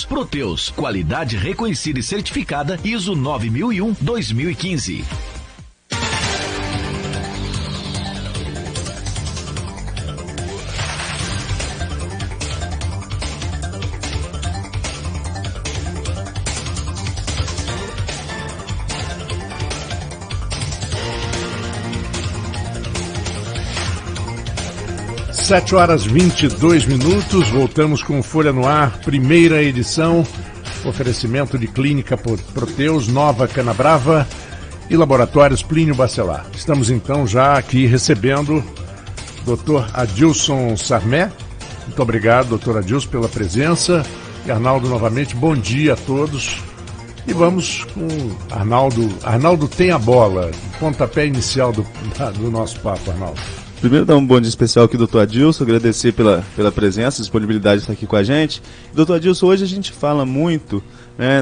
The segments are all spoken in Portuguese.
Proteus, qualidade reconhecida e certificada ISO 9001-2015. Sete horas 22 minutos, voltamos com Folha no Ar, primeira edição, oferecimento de Clínica Proteus, Nova Canabrava e Laboratórios Plínio Bacelar. Estamos então já aqui recebendo o Dr. Adilson Sarmé. Muito obrigado, Dr. Adilson, pela presença. E Arnaldo, novamente, bom dia a todos. E vamos com Arnaldo. Arnaldo tem a bola, pontapé inicial do nosso papo, Arnaldo. Primeiro, dar um bom dia especial aqui, doutor Adilson, agradecer pela presença, disponibilidade de estar aqui com a gente. Doutor Adilson, hoje a gente fala muito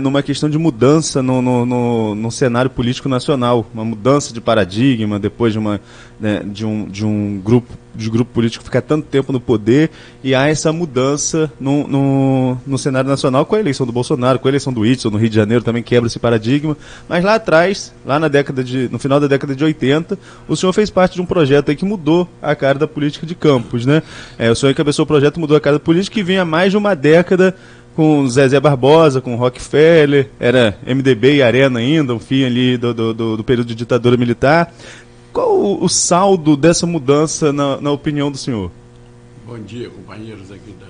numa questão de mudança no cenário político nacional, uma mudança de paradigma depois de um grupo político ficar tanto tempo no poder, e há essa mudança no cenário nacional com a eleição do Bolsonaro, com a eleição do Whitson no Rio de Janeiro, também quebra esse paradigma. Mas lá atrás, no final da década de 80, o senhor fez parte de um projeto aí que mudou a cara da política de Campos, né? O senhor encabeçou o projeto, mudou a cara da política, que vinha há mais de uma década com Zezé Barbosa, com Rockefeller, era MDB e Arena ainda, um fim ali do período de ditadura militar. Qual o saldo dessa mudança na opinião do senhor? Bom dia, companheiros aqui da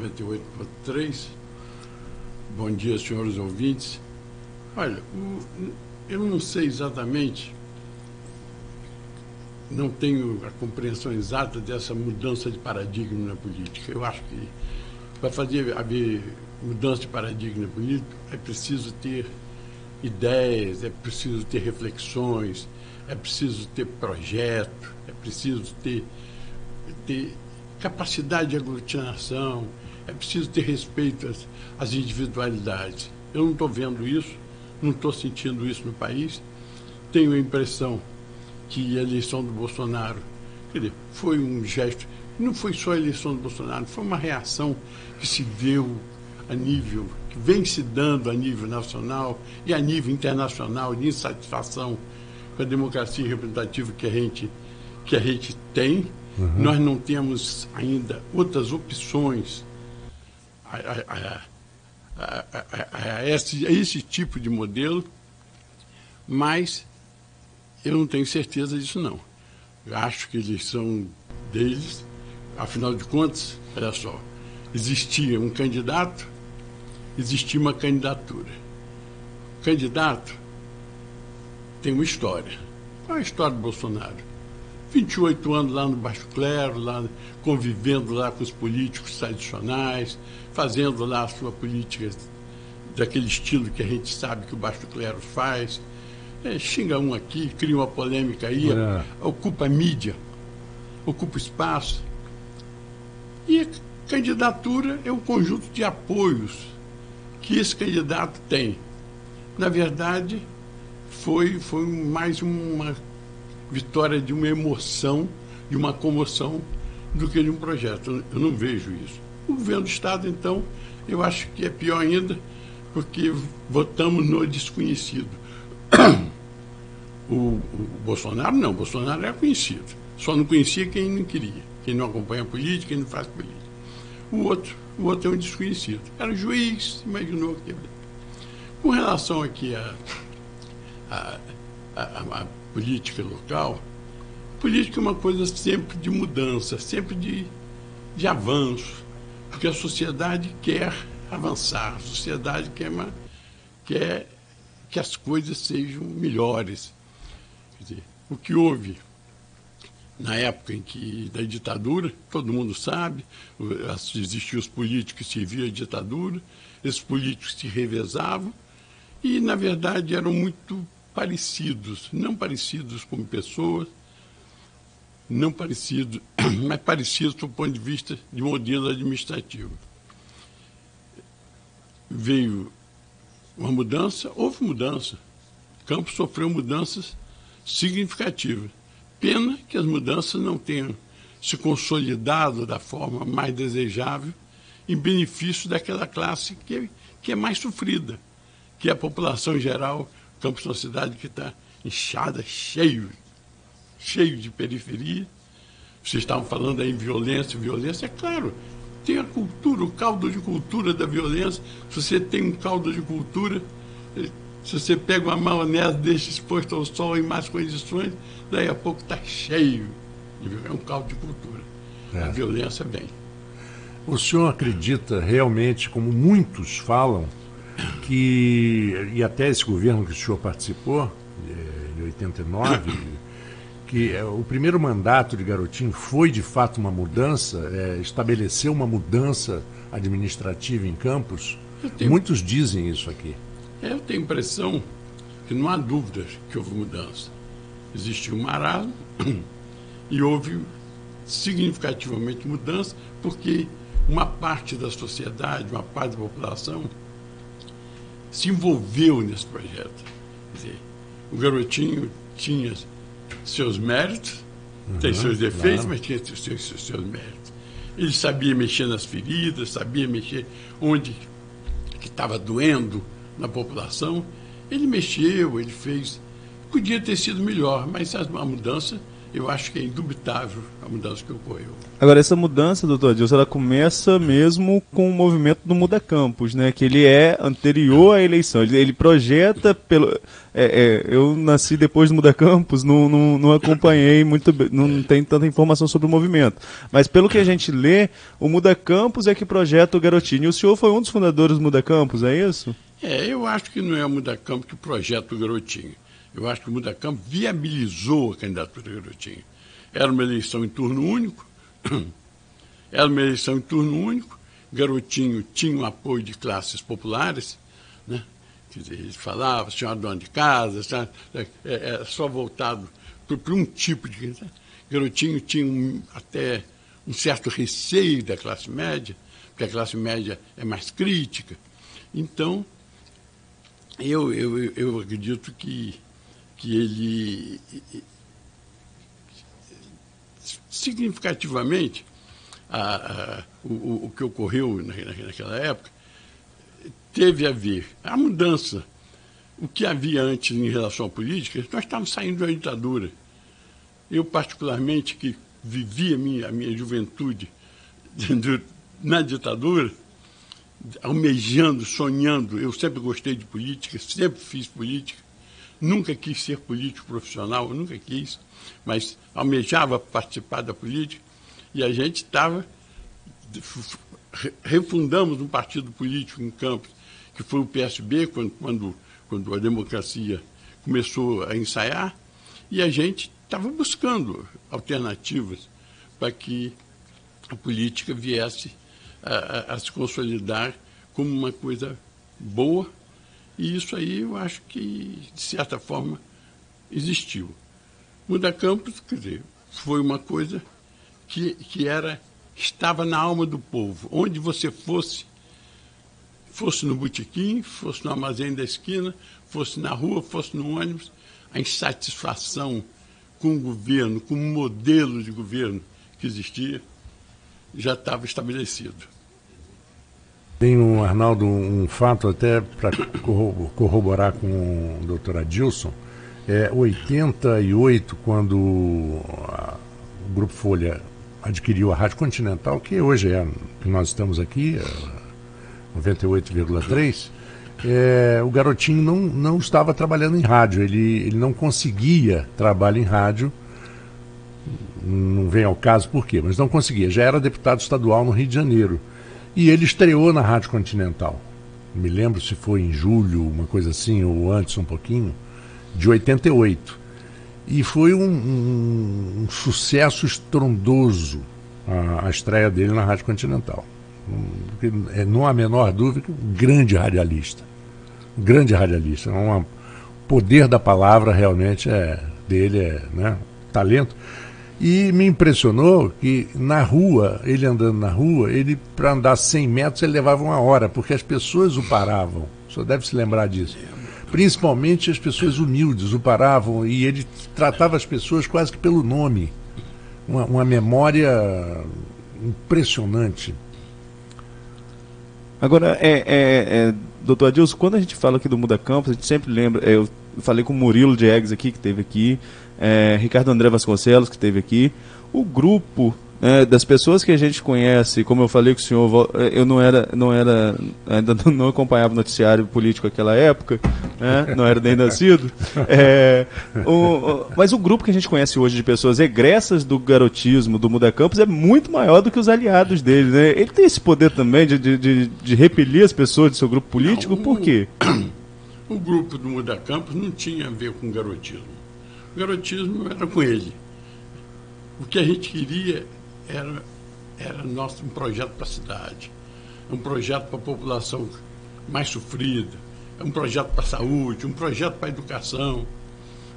98.3. Bom dia, senhores ouvintes. Olha, eu não sei exatamente, não tenho a compreensão exata dessa mudança de paradigma na política. Eu acho que para haver mudança de paradigma político é preciso ter ideias, é preciso ter reflexões, é preciso ter projeto, é preciso ter capacidade de aglutinação, é preciso ter respeito às individualidades. Eu não estou vendo isso, não estou sentindo isso no país. Tenho a impressão que a eleição do Bolsonaro, quer dizer, foi um gesto, não foi só a eleição do Bolsonaro, foi uma reação que se deu a nível, que vem se dando a nível nacional e a nível internacional, de insatisfação com a democracia representativa que a gente tem. Uhum. Nós não temos ainda outras opções a esse tipo de modelo, mas eu não tenho certeza disso, não. Eu acho que a eleição deles, afinal de contas, olha só, existia um candidato, existia uma candidatura. O candidato tem uma história. Qual é a história do Bolsonaro? 28 anos lá no Baixo Clero, lá, convivendo lá com os políticos tradicionais, fazendo lá a sua política daquele estilo que a gente sabe que o Baixo Clero faz. Xinga um aqui, cria uma polêmica aí, ocupa a mídia, ocupa espaço. E a candidatura é um conjunto de apoios que esse candidato tem. Na verdade, foi mais uma vitória de uma emoção, de uma comoção, do que de um projeto. Eu não vejo isso. O governo do Estado, então, eu acho que é pior ainda, porque votamos no desconhecido. O Bolsonaro não, o Bolsonaro é conhecido. Só não conhecia quem não queria, quem não acompanha a política, quem não faz política. O outro é um desconhecido. Era juiz, imaginou que... Com relação aqui a política local, política é uma coisa sempre de mudança, sempre de avanço, porque a sociedade quer avançar, a sociedade quer que as coisas sejam melhores. Quer dizer, o que houve na época da ditadura, todo mundo sabe, existiam os políticos que serviam a ditadura, esses políticos se revezavam e, na verdade, eram muito parecidos, não parecidos como pessoas, não parecidos, mas parecidos do ponto de vista de modelo administrativo. Veio uma mudança, houve mudança. Campos sofreu mudanças significativas. Pena que as mudanças não tenham se consolidado da forma mais desejável em benefício daquela classe que é mais sofrida, que é a população em geral. Campos é uma cidade que está inchada, cheio de periferia. Vocês estavam falando aí em violência, é claro, tem a cultura, o caldo de cultura da violência. Se você tem um caldo de cultura, se você pega uma maionese, deixa exposto ao sol em más condições, daí a pouco está cheio. É um caldo de cultura. A violência vem. O senhor acredita realmente, como muitos falam, e até esse governo que o senhor participou, em 89, que o primeiro mandato de Garotinho foi de fato uma mudança, estabeleceu uma mudança administrativa em Campos? Muitos dizem isso aqui. Eu tenho a impressão que não há dúvidas que houve mudança. Existiu um marasmo e houve significativamente mudança, porque uma parte da sociedade, uma parte da população se envolveu nesse projeto. Quer dizer, o Garotinho tinha seus méritos, tem seus defeitos, mas tinha seus méritos. Ele sabia mexer nas feridas, sabia mexer onde que estava doendo na população. Ele mexeu, ele fez. Podia ter sido melhor, mas a mudança, eu acho que é indubitável a mudança que ocorreu. Agora, essa mudança, doutor Adilson, ela começa mesmo com o movimento do Muda Campos, né? Que ele é anterior à eleição. Ele projeta pelo... eu nasci depois do Muda Campos, não acompanhei muito bem, não tem tanta informação sobre o movimento. Mas pelo que a gente lê, o Muda Campos é que projeta o Garotinho. E o senhor foi um dos fundadores do Muda Campos, é isso? Eu acho que não é o Muda Campos que projeta o Garotinho. Eu acho que o Muda Campos viabilizou a candidatura do Garotinho. Era uma eleição em turno único. Garotinho tinha o apoio de classes populares, né? Quer dizer, ele falava, senhora dona de casa, era só voltado para um tipo de... Garotinho tinha até um certo receio da classe média, porque a classe média é mais crítica. Então, eu acredito que ele, significativamente, o que ocorreu naquela época teve a ver. A mudança, o que havia antes em relação à política, nós estávamos saindo da ditadura. Eu, particularmente, que vivi a minha juventude na ditadura, almejando, sonhando, eu sempre gostei de política, sempre fiz política. Nunca quis ser político profissional, nunca quis, mas almejava participar da política. E a gente refundamos um partido político em Campos, que foi o PSB, quando a democracia começou a ensaiar, e a gente estava buscando alternativas para que a política viesse a se consolidar como uma coisa boa. E isso aí eu acho que, de certa forma, existiu. Muda Campos, quer dizer, foi uma coisa que estava na alma do povo. Onde você fosse no botequim, fosse no armazém da esquina, fosse na rua, fosse no ônibus, a insatisfação com o governo, com o modelo de governo que existia, já estava estabelecido. Tem, Arnaldo, um fato até para corroborar com o doutor Adilson. 88, quando o Grupo Folha adquiriu a Rádio Continental, que hoje que nós estamos aqui, 98,3, o Garotinho não estava trabalhando em rádio, ele não conseguia trabalho em rádio, não vem ao caso por quê, mas não conseguia, já era deputado estadual no Rio de Janeiro. E ele estreou na Rádio Continental. Me lembro se foi em julho, uma coisa assim, ou antes um pouquinho, de 88. E foi um sucesso estrondoso a estreia dele na Rádio Continental. Não há a menor dúvida, um grande radialista. O poder da palavra realmente dele, né, talento. E me impressionou que na rua, ele andando na rua, para andar 100 metros ele levava 1 hora, porque as pessoas o paravam. O senhor deve se lembrar disso. Principalmente as pessoas humildes o paravam, e ele tratava as pessoas quase que pelo nome. Uma memória impressionante. Agora, doutor Adilson, quando a gente fala aqui do Muda Campos, a gente sempre lembra, eu falei com o Murilo Diegues aqui, que esteve aqui, Ricardo André Vasconcelos, que esteve aqui, o grupo das pessoas que a gente conhece, como eu falei com o senhor, eu ainda não acompanhava o noticiário político naquela época, né? Não era nem nascido, mas o grupo que a gente conhece hoje de pessoas egressas do garotismo, do Muda Campos, é muito maior do que os aliados dele, né? Ele tem esse poder também de repelir as pessoas do seu grupo político, por quê? O grupo do Muda Campos não tinha a ver com garotismo. O garotismo era com ele. O que a gente queria era um projeto para a cidade, um projeto para a população mais sofrida, um projeto para a saúde, um projeto para a educação,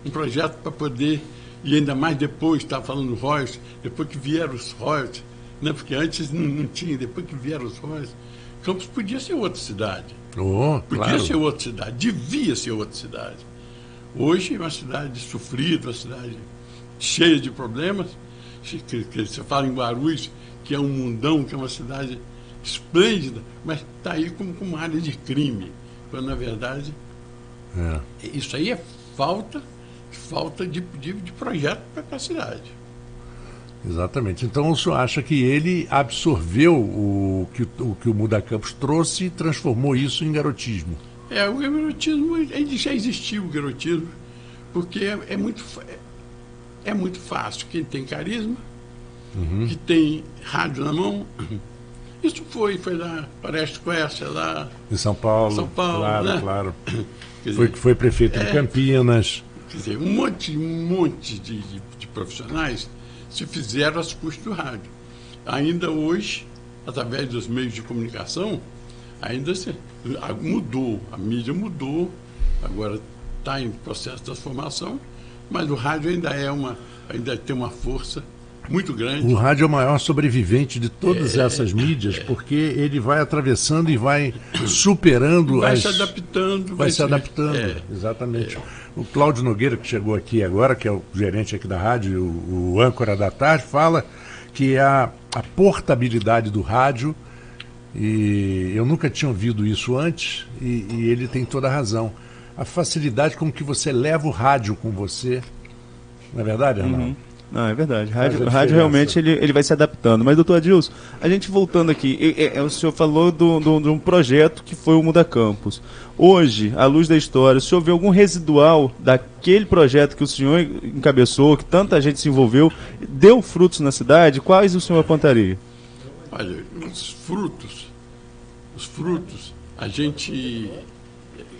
um projeto para poder, e ainda mais depois, estava falando royalties, depois que vieram os royalties, né, porque antes não tinha, depois que vieram os royalties, Campos podia ser outra cidade. Podia ser outra cidade, devia ser outra cidade. Hoje é uma cidade sofrida, uma cidade cheia de problemas. Que você fala em Guarulhos, que é um mundão, que é uma cidade esplêndida, mas está aí como uma área de crime. Quando, na verdade, isso aí é falta de projeto para a cidade. Exatamente. Então o senhor acha que ele absorveu o que o Muda Campos trouxe e transformou isso em garotismo? O garotismo, já existiu o garotismo, porque é muito fácil. Quem tem carisma, que tem rádio na mão, isso foi lá, parece com essa lá. Em São Paulo, claro, né? Claro. Foi prefeito de Campinas. Quer dizer, um monte de profissionais se fizeram às custas do rádio. Ainda hoje, através dos meios de comunicação, ainda mudou, a mídia mudou, agora está em processo de transformação, mas o rádio ainda tem uma força muito grande. O rádio é o maior sobrevivente de todas essas mídias, porque ele vai atravessando e vai superando. Vai se adaptando. Vai se adaptando, exatamente. O Cláudio Nogueira, que chegou aqui agora, que é o gerente aqui da rádio, o âncora da tarde, fala que a portabilidade do rádio, e eu nunca tinha ouvido isso antes, e ele tem toda a razão. A facilidade com que você leva o rádio com você. Não é verdade, Arnaldo? Não, é verdade. O rádio realmente ele vai se adaptando. Mas, doutor Adilson, a gente voltando aqui, o senhor falou de um projeto que foi o Muda Campos. Hoje, à luz da história, o senhor vê algum residual daquele projeto que o senhor encabeçou, que tanta gente se envolveu, deu frutos na cidade? Quais o senhor apontaria? Olha, os frutos, a gente...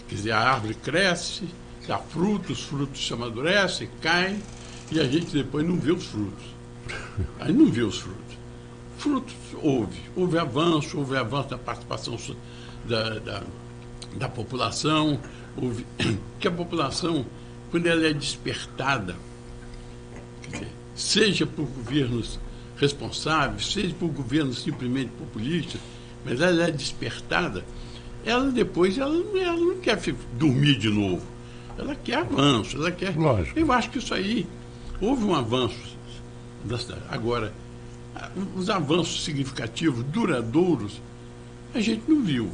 Quer dizer, a árvore cresce, dá frutos, os frutos se amadurecem, caem, e a gente depois não vê os frutos. Aí não vê os frutos. Frutos houve avanço da participação da população, que a população, quando ela é despertada, quer dizer, seja por governos responsáveis, seja por governos simplesmente populistas, mas ela é despertada, ela depois não quer dormir de novo. Ela quer avanço, ela quer... Lógico. Eu acho que isso aí, houve um avanço da cidade. Agora, os avanços significativos, duradouros, a gente não viu.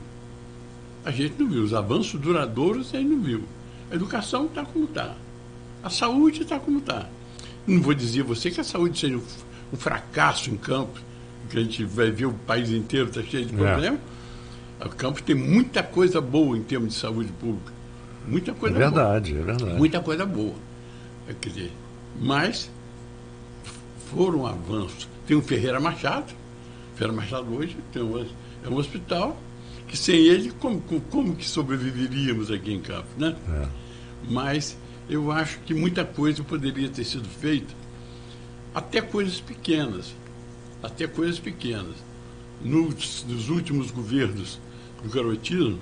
Os avanços duradouros a gente não viu. A educação está como está. A saúde está como está. Não vou dizer a você que a saúde seja um fracasso em Campos, que a gente vai ver o país inteiro está cheio de problemas. O Campos tem muita coisa boa em termos de saúde pública. Muita coisa boa. É verdade. Muita coisa boa. Quer dizer, mas foram avanços. Tem o Ferreira Machado. Ferreira Machado hoje é um hospital que sem ele, como que sobreviveríamos aqui em Campos, né? Mas eu acho que muita coisa poderia ter sido feita, até coisas pequenas. Nos últimos governos do garotismo,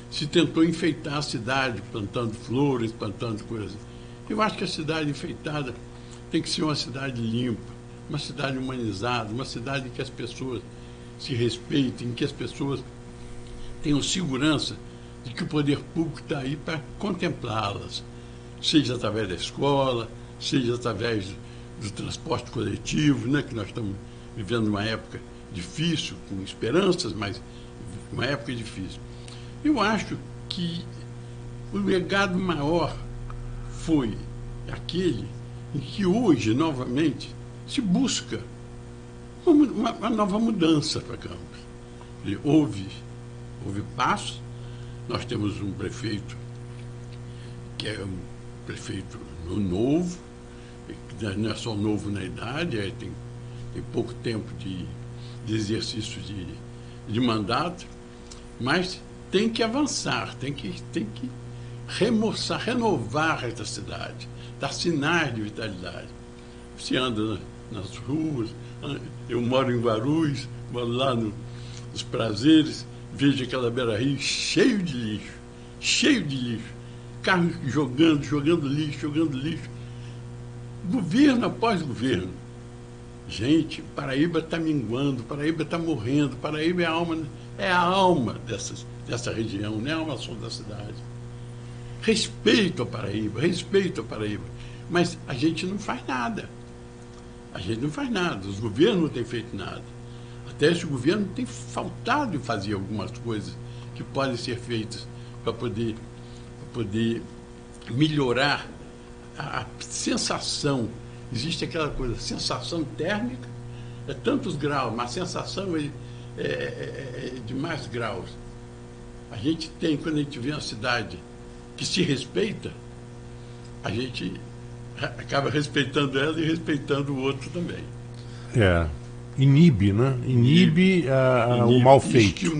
se tentou enfeitar a cidade, plantando flores, plantando coisas. Eu acho que a cidade enfeitada tem que ser uma cidade limpa, uma cidade humanizada, uma cidade em que as pessoas se respeitem, em que as pessoas tenham segurança de que o poder público está aí para contemplá-las, seja através da escola, seja através do transporte coletivo, né, que nós estamos vivendo uma época difícil, com esperanças, mas uma época difícil. Eu acho que o legado maior foi aquele em que hoje, novamente, se busca uma nova mudança para Campos. Houve passos. Nós temos um prefeito que é um prefeito novo, não é só novo na idade, tem pouco tempo de exercício de mandato, mas tem que avançar, tem que renovar essa cidade, dar sinais de vitalidade. Você anda nas ruas, eu moro em Guarulhos, moro lá nos Prazeres, vejo aquela beira-rio cheio de lixo, carros jogando lixo, governo após governo. Gente, Paraíba está minguando, Paraíba está morrendo, Paraíba é a alma dessa região, não é a alma só da cidade. Respeito a Paraíba, mas a gente não faz nada. Os governos não têm feito nada. Até esse governo tem faltado em fazer algumas coisas que podem ser feitas para poder melhorar a sensação. Existe aquela coisa, sensação térmica, é tantos graus, mas a sensação é de mais graus. A gente tem, quando a gente vê uma cidade que se respeita, a gente acaba respeitando ela e respeitando o outro também. Inibe, né? Inibe o mal feito.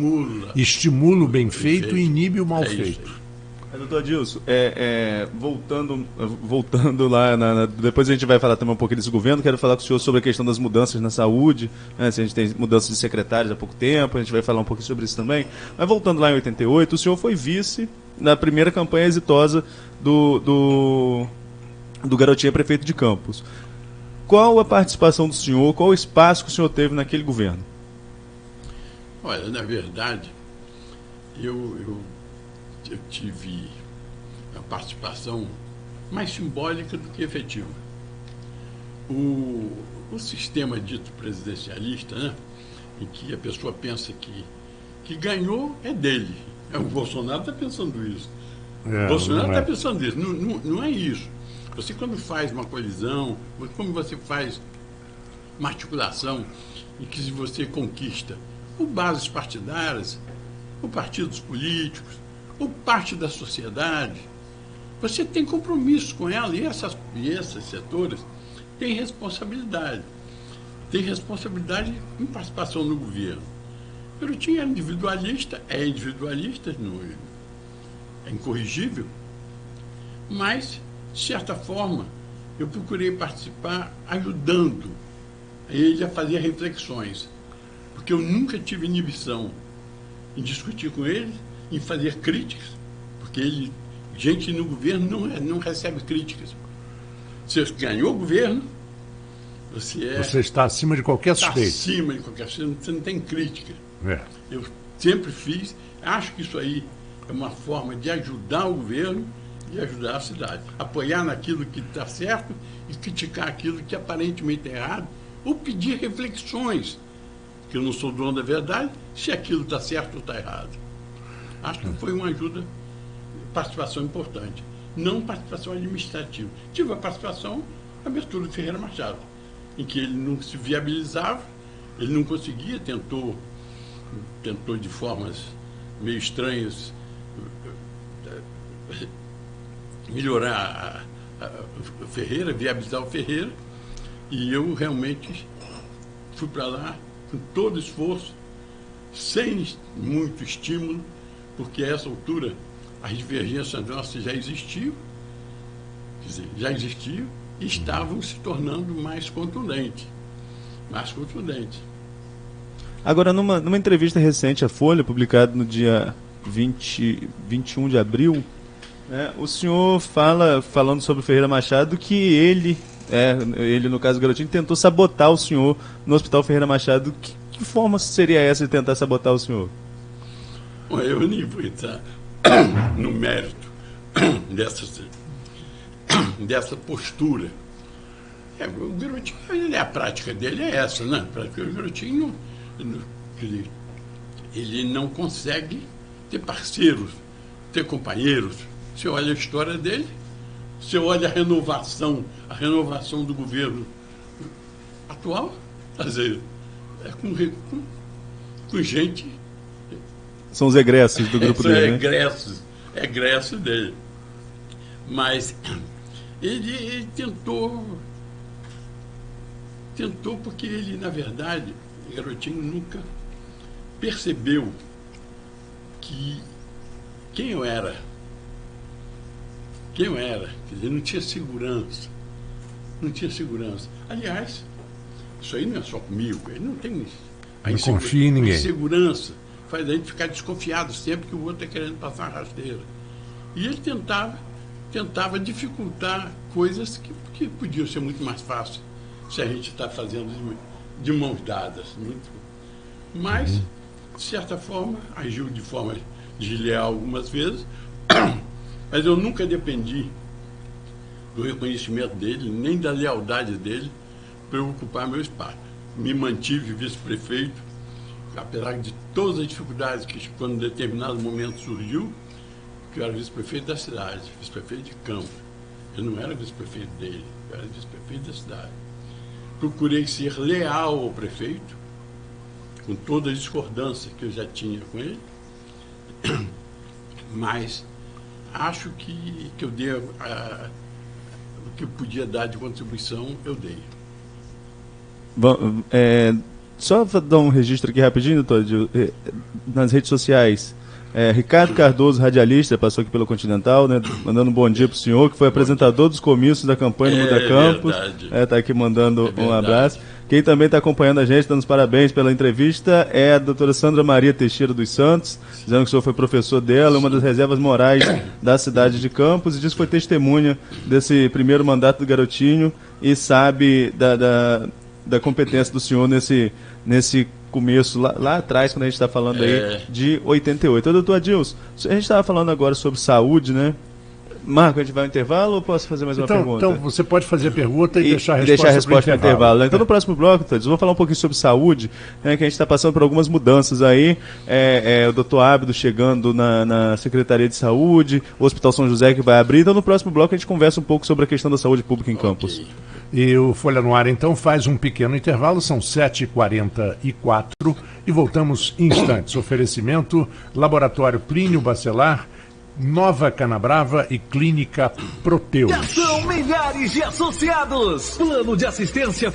Estimula o bem feito e inibe o mal feito. Doutor Adilson, voltando lá, depois a gente vai falar também um pouquinho desse governo, quero falar com o senhor sobre a questão das mudanças na saúde, né, se a gente tem mudanças de secretários há pouco tempo, a gente vai falar um pouquinho sobre isso também, mas voltando lá em 88, o senhor foi vice na primeira campanha exitosa do Garotinho prefeito de Campos. Qual a participação do senhor, qual o espaço que o senhor teve naquele governo? Olha, na verdade, eu tive a participação mais simbólica do que efetiva. O sistema dito presidencialista, né, em que a pessoa pensa que ganhou é dele. O Bolsonaro está pensando isso. O Bolsonaro está pensando isso. Não é isso. Você, quando faz uma colisão, como você faz uma articulação em que você conquista ou bases partidárias, ou partidos políticos, ou parte da sociedade, você tem compromisso com ela e esses setores têm responsabilidade. Tem responsabilidade em participação no governo. Eu tinha individualista, é incorrigível, mas, de certa forma, eu procurei participar ajudando ele a fazer reflexões, porque eu nunca tive inibição em discutir com ele, em fazer críticas, porque gente no governo não recebe críticas. Você ganhou o governo, você está acima de qualquer suspeita. Acima de qualquer suspeita, você não tem crítica. Eu sempre fiz, acho que isso aí é uma forma de ajudar o governo e ajudar a cidade. Apoiar naquilo que está certo e criticar aquilo que aparentemente é errado, ou pedir reflexões, que eu não sou dono da verdade, se aquilo está certo ou está errado. Acho que foi uma ajuda, participação importante. Não participação administrativa. Tive a participação na abertura do Ferreira Machado, em que ele não se viabilizava, ele não conseguia, tentou de formas meio estranhas melhorar o Ferreira, viabilizar o Ferreira, e eu realmente fui para lá com todo esforço, sem muito estímulo, porque a essa altura as divergências nossas já existiam, e estavam se tornando mais contundentes. Agora, numa entrevista recente à Folha, publicada no dia 21 de abril, o senhor falando sobre o Ferreira Machado, que ele no caso do Garotinho, tentou sabotar o senhor no Hospital Ferreira Machado. Que forma seria essa de tentar sabotar o senhor? Eu nem vou entrar no mérito dessa postura. O Garotinho, a prática dele é essa, né? O Garotinho, ele não consegue ter parceiros, ter companheiros. Você olha a história dele, você olha a renovação do governo atual, quer dizer, é com gente... São os egressos do grupo dele, egressos dele. Mas ele tentou porque ele, na verdade, Garotinho nunca percebeu quem eu era. Quer dizer, não tinha segurança. Aliás, isso aí não é só comigo, ele não tem... Não confia em ninguém. A insegurança faz a gente ficar desconfiado sempre que o outro está querendo passar a rasteira. E ele tentava dificultar coisas que podiam ser muito mais fáceis se a gente está fazendo de mãos dadas. Mas, de certa forma, agiu de forma desleal algumas vezes, mas eu nunca dependi do reconhecimento dele, nem da lealdade dele, para eu ocupar meu espaço. Me mantive vice-prefeito, apesar de todas as dificuldades que, quando em determinado momento surgiu, que eu era vice-prefeito da cidade, vice-prefeito de Campos. Eu não era vice-prefeito dele, eu era vice-prefeito da cidade. Procurei ser leal ao prefeito, com toda a discordância que eu já tinha com ele, mas acho que eu dei o que eu podia dar de contribuição, eu dei. Bom, só dar um registro aqui rapidinho, doutor, nas redes sociais. Ricardo Cardoso, radialista, passou aqui pelo Continental, né, mandando um bom dia para o senhor, que foi apresentador dos comícios da campanha no Muda Campos. Está aqui mandando um abraço. Quem também está acompanhando a gente, dando os parabéns pela entrevista, é a doutora Sandra Maria Teixeira dos Santos, dizendo que o senhor foi professor dela, uma das reservas morais da cidade de Campos, e diz que foi testemunha desse primeiro mandato do Garotinho e sabe da competência do senhor nesse começo, lá atrás, quando a gente está falando aí de 88. Então, doutor Adilson, a gente estava falando agora sobre saúde, né? Marco, a gente vai ao intervalo ou posso fazer mais uma pergunta? Então, você pode fazer a pergunta e deixar a resposta para o intervalo. Então, no próximo bloco, eu vou falar um pouquinho sobre saúde, que a gente está passando por algumas mudanças aí. O doutor Ábido chegando na Secretaria de Saúde, o Hospital São José que vai abrir. Então, no próximo bloco, a gente conversa um pouco sobre a questão da saúde pública em Campos. E o Folha no Ar, então, faz um pequeno intervalo, são 7h44 e voltamos em instantes. Oferecimento, Laboratório Plínio Bacelar, Nova Canabrava e Clínica Proteus. São milhares de associados. Plano de assistência